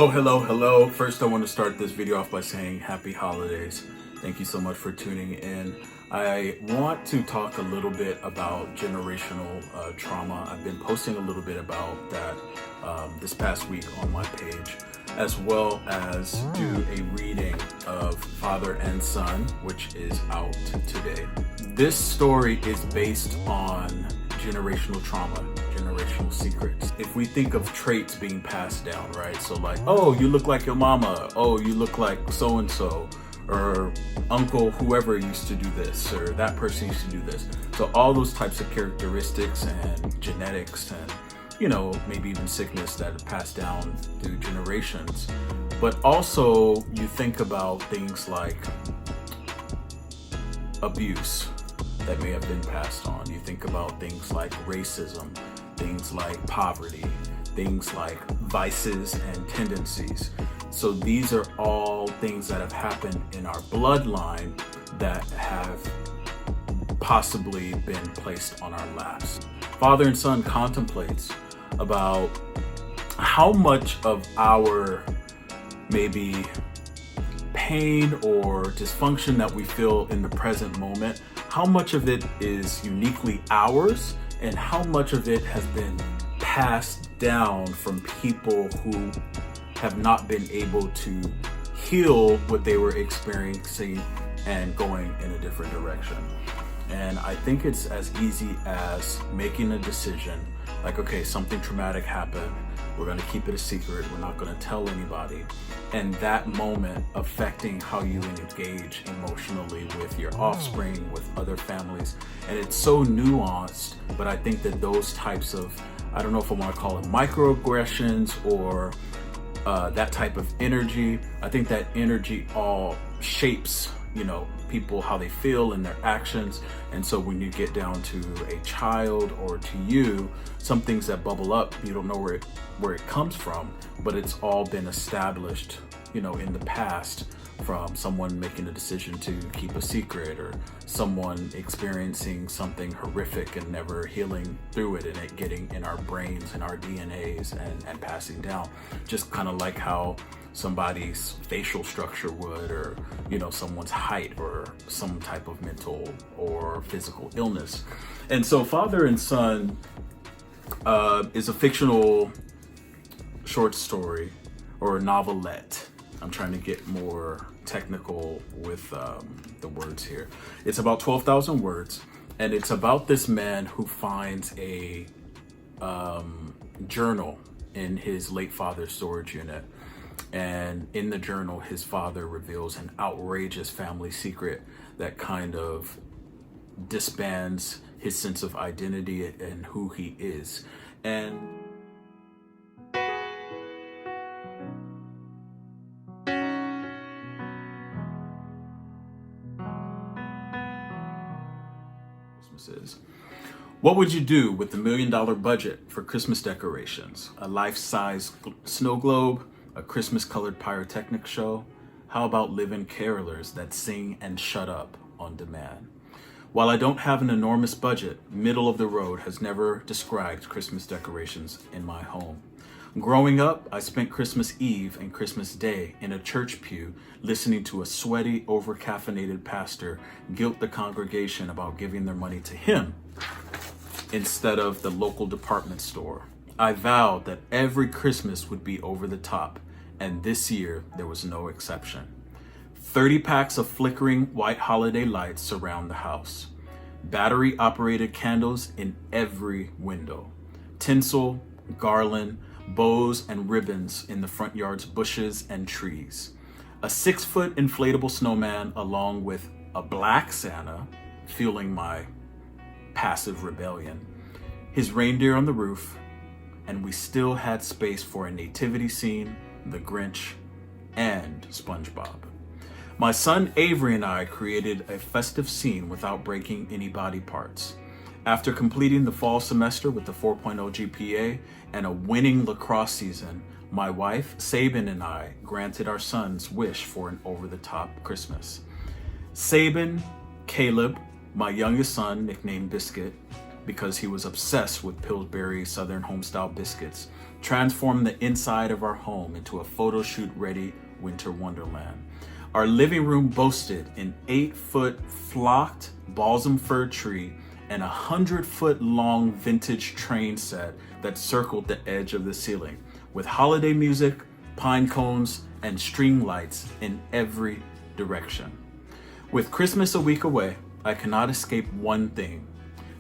Oh, hello. First, I want to start this video off by saying happy holidays. Thank you so much for tuning in. I want to talk a little bit about generational trauma. I've been posting a little bit about that this past week on my page, as well as do a reading of Father and Son, which is out today. This story is based on generational trauma, generational secrets. If we think of traits being passed down, right? So like, oh, you look like your mama. Oh, you look like so-and-so, or uncle whoever used to do this, or that person used to do this. So all those types of characteristics and genetics and, maybe even sickness that are passed down through generations. But also you think about things like abuse that may have been passed on. You think about things like racism, things like poverty, things like vices and tendencies. So these are all things that have happened in our bloodline that have possibly been placed on our laps. Father and Son contemplates about how much of our maybe pain or dysfunction that we feel in the present moment, how much of it is uniquely ours and how much of it has been passed down from people who have not been able to heal what they were experiencing and going in a different direction. And I think it's as easy as making a decision like, okay, something traumatic happened. We're going to keep it a secret. We're not going to tell anybody. And that moment affecting how you engage emotionally with your offspring, with other families. And it's so nuanced, but I think that those types of, I don't know if I want to call it microaggressions or that type of energy. I think that energy all shapes, people, how they feel and their actions. And so when you get down to a child or to you, some things that bubble up, you don't know where it comes from, but it's all been established, in the past, from someone making a decision to keep a secret or someone experiencing something horrific and never healing through it and it getting in our brains and our DNAs and passing down. Just kind of like how somebody's facial structure would, or someone's height, or some type of mental or physical illness. And so Father and Son is a fictional short story or a novelette. I'm trying to get more technical with the words here. It's about 12,000 words, and it's about this man who finds a journal in his late father's storage unit. And in the journal, his father reveals an outrageous family secret that kind of disbands his sense of identity and who he is. And Christmas is. What would you do with the $1 million budget for Christmas decorations? A life-size snow globe? A Christmas-colored pyrotechnics show? How about live-in carolers that sing and shut up on demand? While I don't have an enormous budget, middle of the road has never described Christmas decorations in my home. Growing up, I spent Christmas Eve and Christmas Day in a church pew listening to a sweaty, over-caffeinated pastor guilt the congregation about giving their money to him instead of the local department store. I vowed that every Christmas would be over the top, and this year there was no exception. 30 packs of flickering white holiday lights surround the house. Battery-operated candles in every window. Tinsel, garland, bows, and ribbons in the front yard's bushes and trees. A 6-foot inflatable snowman along with a black Santa, fueling my passive rebellion. His reindeer on the roof, and we still had space for a nativity scene, the Grinch, and SpongeBob. My son Avery and I created a festive scene without breaking any body parts. After completing the fall semester with a 4.0 GPA and a winning lacrosse season, my wife Sabin and I granted our son's wish for an over-the-top Christmas. Sabin, Caleb, my youngest son, nicknamed Biscuit, because he was obsessed with Pillsbury Southern Homestyle biscuits, transformed the inside of our home into a photo shoot ready winter wonderland. Our living room boasted an 8-foot flocked balsam fir tree and a 100-foot long vintage train set that circled the edge of the ceiling, with holiday music, pine cones, and string lights in every direction. With Christmas a week away, I cannot escape one thing: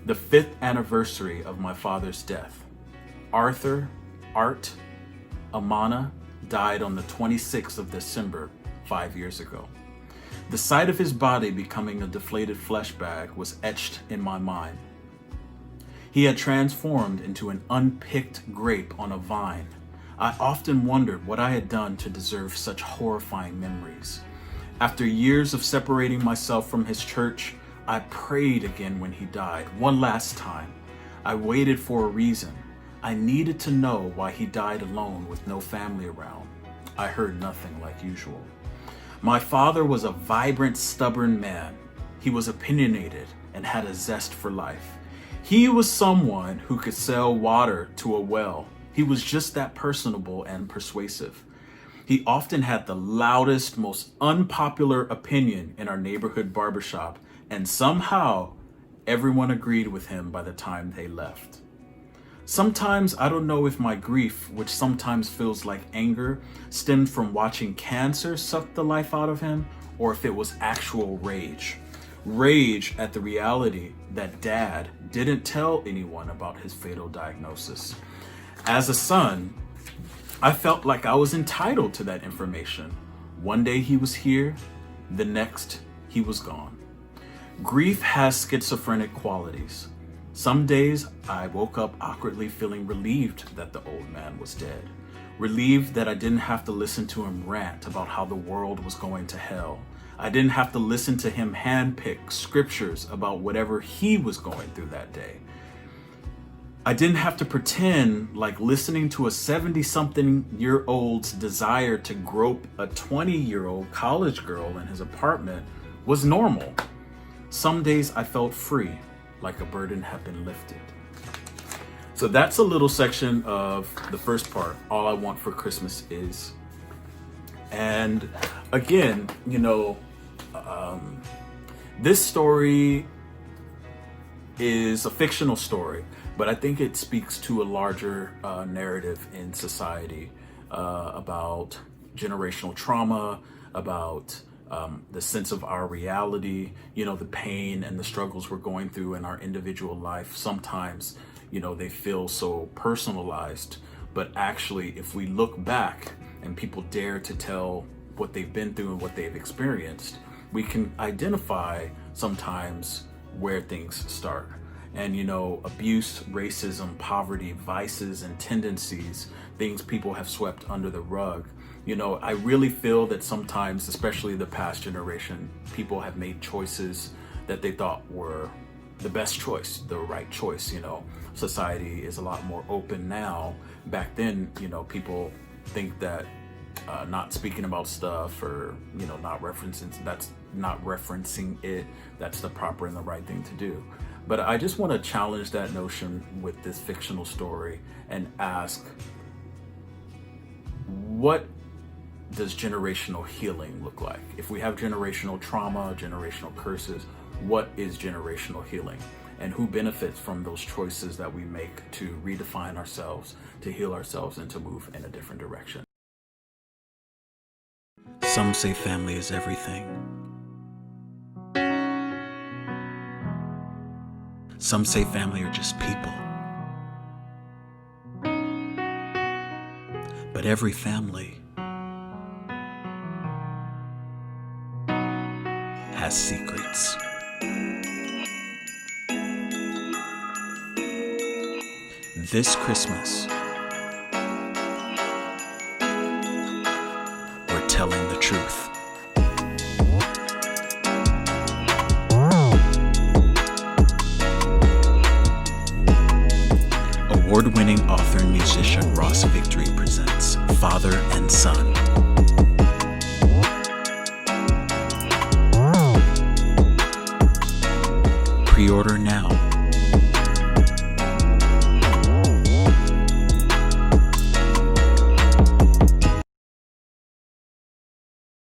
the 5th anniversary of my father's death. Art Amana died on the 26th of December 5 years ago. The sight of his body becoming a deflated flesh bag was etched in my mind. He had transformed into an unpicked grape on a vine. I often wondered what I had done to deserve such horrifying memories. After years of separating myself from his church, I prayed again when he died, one last time. I waited for a reason. I needed to know why he died alone with no family around. I heard nothing like usual. My father was a vibrant, stubborn man. He was opinionated and had a zest for life. He was someone who could sell water to a well. He was just that personable and persuasive. He often had the loudest, most unpopular opinion in our neighborhood barbershop, and somehow everyone agreed with him by the time they left. Sometimes I don't know if my grief, which sometimes feels like anger, stemmed from watching cancer suck the life out of him, or if it was actual rage. Rage at the reality that Dad didn't tell anyone about his fatal diagnosis. As a son, I felt like I was entitled to that information. One day he was here, the next he was gone. Grief has schizophrenic qualities. Some days I woke up awkwardly feeling relieved that the old man was dead. Relieved that I didn't have to listen to him rant about how the world was going to hell. I didn't have to listen to him handpick scriptures about whatever he was going through that day. I didn't have to pretend like listening to a 70-something-year-old's desire to grope a 20-year-old college girl in his apartment was normal. Some days I felt free, like a burden had been lifted. So that's a little section of the first part, All I Want for Christmas Is. And again, this story is a fictional story, but I think it speaks to a larger narrative in society about generational trauma, about the sense of our reality, the pain and the struggles we're going through in our individual life. Sometimes, they feel so personalized, but actually, if we look back and people dare to tell what they've been through and what they've experienced, we can identify sometimes where things start. And, abuse, racism, poverty, vices, and tendencies, things people have swept under the rug. I really feel that sometimes, especially the past generation, people have made choices that they thought were the best choice, the right choice. Society is a lot more open now. Back then, people think that not speaking about stuff or, not referencing it, that's the proper and the right thing to do. But I just want to challenge that notion with this fictional story and ask, what does generational healing look like? If we have generational trauma, generational curses, what is generational healing? And who benefits from those choices that we make to redefine ourselves, to heal ourselves, and to move in a different direction? Some say family is everything. Some say family are just people. But every family has secrets. This Christmas, we're telling the truth. Award-winning author and musician Ross Victory presents Father and Son.